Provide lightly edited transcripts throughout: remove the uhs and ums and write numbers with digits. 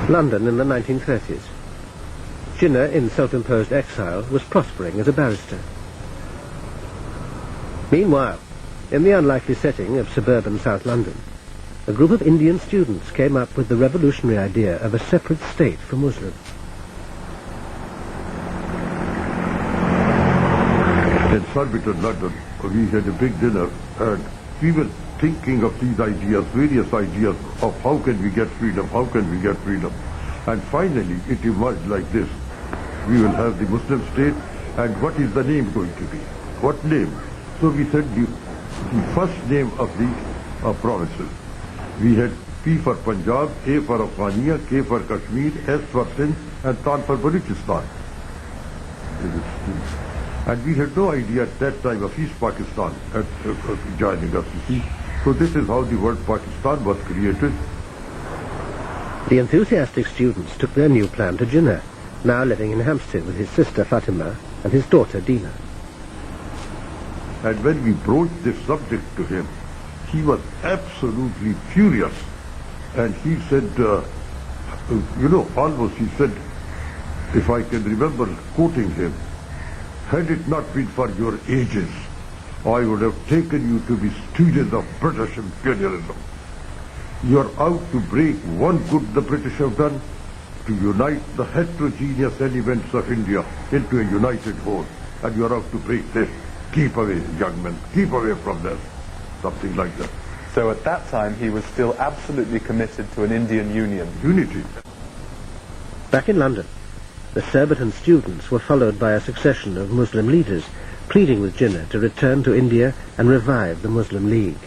London in the 1930s. Jinnah, in self-imposed exile, was prospering as a barrister. Meanwhile, in the unlikely setting of suburban South London, a group of Indian students came up with the revolutionary idea of a separate state for Muslims. In Surbiton, London, we had a big dinner, and we were thinking of these ideas, various ideas of how can we get freedom, how can we get freedom. And finally, it emerged like this. We will have the Muslim state, and what is the name going to be? What name? So we said the first name of the provinces. We had P for Punjab, A for Afghania, K for Kashmir, S for Sindh, and Tan for Balochistan. And we had no idea at that time of East Pakistan joining us, you see. So this is how the word Pakistan was created. The enthusiastic students took their new plan to Jinnah, now living in Hampstead with his sister Fatima and his daughter Dina. And when we broached this subject to him, he was absolutely furious. And he said, almost he said, if I can remember quoting him, had it not been for your ages, I would have taken you to be students of British imperialism. You are out to break one good the British have done, to unite the heterogeneous elements of India into a united whole. And you are out to break this. Keep away, young men. Keep away from this. Something like that. So at that time, he was still absolutely committed to an Indian union. Unity. Back in London, the Surbiton students were followed by a succession of Muslim leaders pleading with Jinnah to return to India and revive the Muslim League.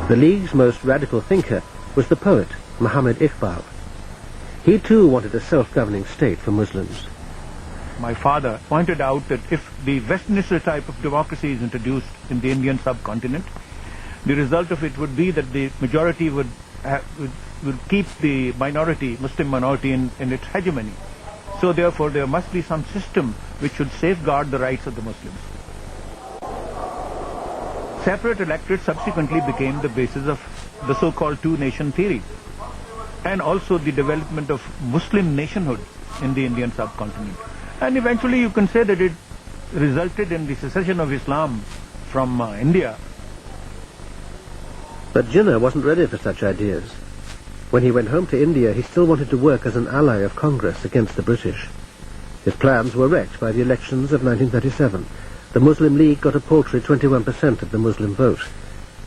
The League's most radical thinker was the poet Muhammad Iqbal. He too wanted a self-governing state for Muslims. My father pointed out that if the Westminster type of democracy is introduced in the Indian subcontinent, the result of it would be that the majority would keep the minority, Muslim minority, in its hegemony. So therefore there must be some system which should safeguard the rights of the Muslims. Separate electorates subsequently became the basis of the so-called two-nation theory, and also the development of Muslim nationhood in the Indian subcontinent. And eventually you can say that it resulted in the secession of Islam from India. But Jinnah wasn't ready for such ideas. When he went home to India, he still wanted to work as an ally of Congress against the British. His plans were wrecked by the elections of 1937. The Muslim League got a paltry 21% of the Muslim vote.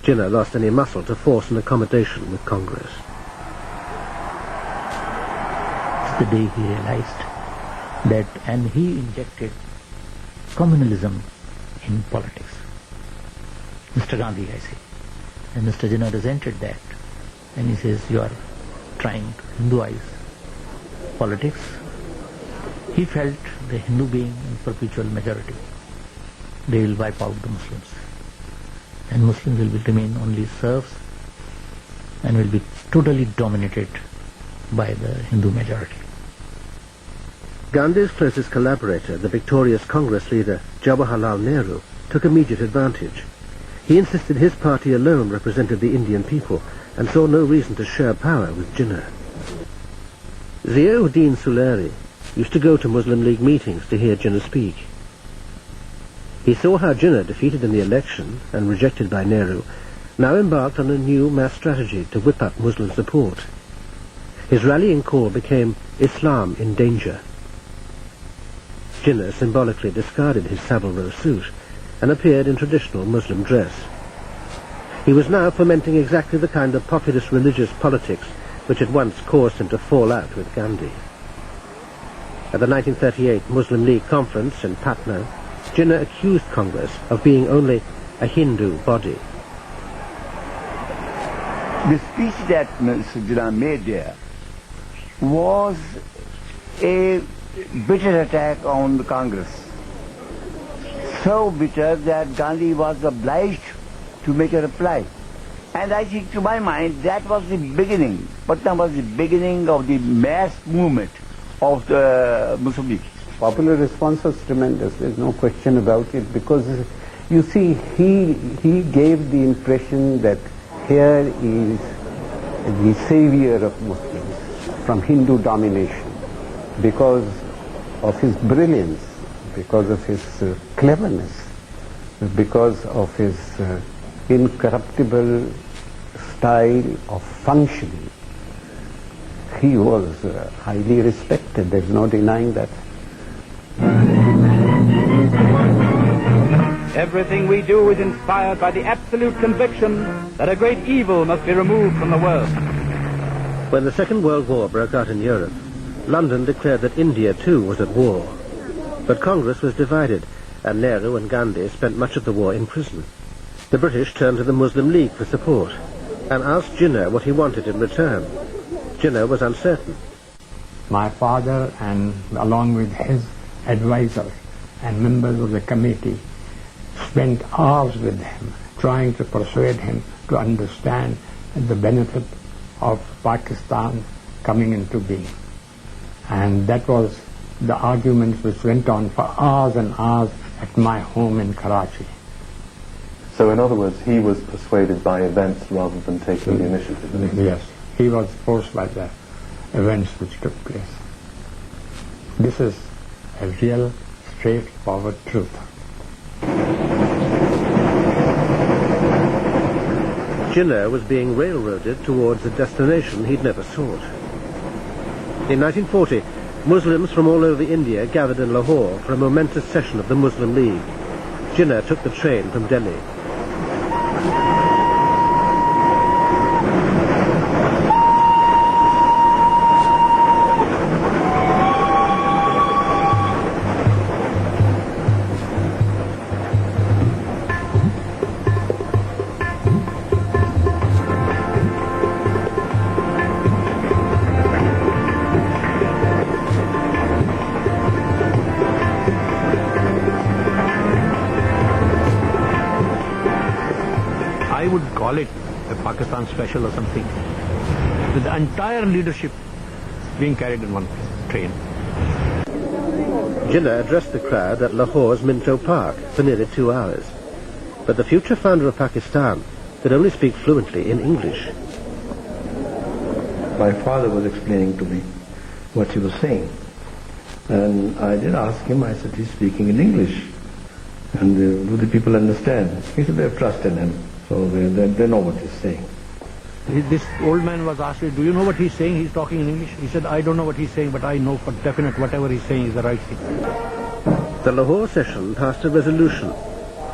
Jinnah lost any muscle to force an accommodation with Congress. The day he realized that, and he injected communalism in politics. Mr. Gandhi, I say. And Mr. Jinnah resented that. And he says, you are trying to Hinduize politics. He felt the Hindu being in perpetual majority, they will wipe out the Muslims. And Muslims will remain only serfs and will be totally dominated by the Hindu majority. Gandhi's closest collaborator, the victorious Congress leader Jawaharlal Nehru, took immediate advantage. He insisted his party alone represented the Indian people and saw no reason to share power with Jinnah. Ziauddin Suleri used to go to Muslim League meetings to hear Jinnah speak. He saw how Jinnah, defeated in the election and rejected by Nehru, now embarked on a new mass strategy to whip up Muslim support. His rallying call became Islam in Danger. Jinnah symbolically discarded his Savile Row suit and appeared in traditional Muslim dress. He was now fomenting exactly the kind of populist religious politics which had once caused him to fall out with Gandhi. At the 1938 Muslim League conference in Patna, Jinnah accused Congress of being only a Hindu body. The speech that Mr. Jinnah made there was a bitter attack on the Congress. So bitter that Gandhi was obliged to make a reply. And I think, to my mind, that was the beginning. Patna was the beginning of the mass movement of the Muslim League. Popular response was tremendous, there's no question about it, because You see, he gave the impression that here is the savior of Muslims from Hindu domination because of his brilliance, because of his cleverness, because of his incorruptible style of functioning. He was highly respected, there's no denying that. Everything we do is inspired by the absolute conviction that a great evil must be removed from the world. When the Second World War broke out in Europe, London declared that India too was at war. But Congress was divided, and Nehru and Gandhi spent much of the war in prison. The British turned to the Muslim League for support and asked Jinnah what he wanted in return. Jinnah was uncertain. My father, and along with his advisors and members of the committee, spent hours with him trying to persuade him to understand the benefit of Pakistan coming into being. And that was the argument which went on for hours and hours at my home in Karachi. So in other words, he was persuaded by events rather than taking the initiative. Yes, he was forced by the events which took place. This is a real, straightforward truth. Jinnah was being railroaded towards a destination he'd never sought. In 1940, Muslims from all over India gathered in Lahore for a momentous session of the Muslim League. Jinnah took the train from Delhi. I would call it a Pakistan special or something, with the entire leadership being carried in one train. Jinnah addressed the crowd at Lahore's Minto Park for nearly 2 hours. But the future founder of Pakistan could only speak fluently in English. My father was explaining to me what he was saying. And I did ask him, I said, he's speaking in English. And do the people understand? He said, they have trust in him. So they know what he's saying. This old man was asked, do you know what he's saying? He's talking in English. He said, I don't know what he's saying, but I know for definite whatever he's saying is the right thing. The Lahore session passed a resolution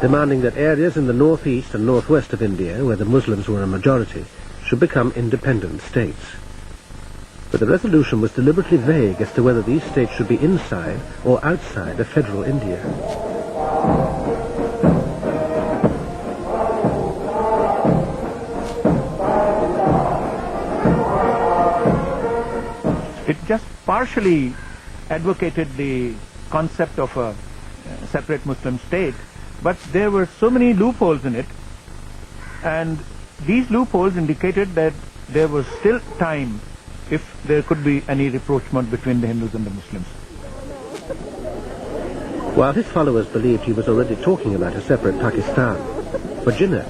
demanding that areas in the northeast and northwest of India, where the Muslims were a majority, should become independent states. But the resolution was deliberately vague as to whether these states should be inside or outside of federal India. It just partially advocated the concept of a separate Muslim state, but there were so many loopholes in it, and these loopholes indicated that there was still time if there could be any rapprochement between the Hindus and the Muslims. While his followers believed he was already talking about a separate Pakistan, for Jinnah,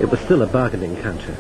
it was still a bargaining counter.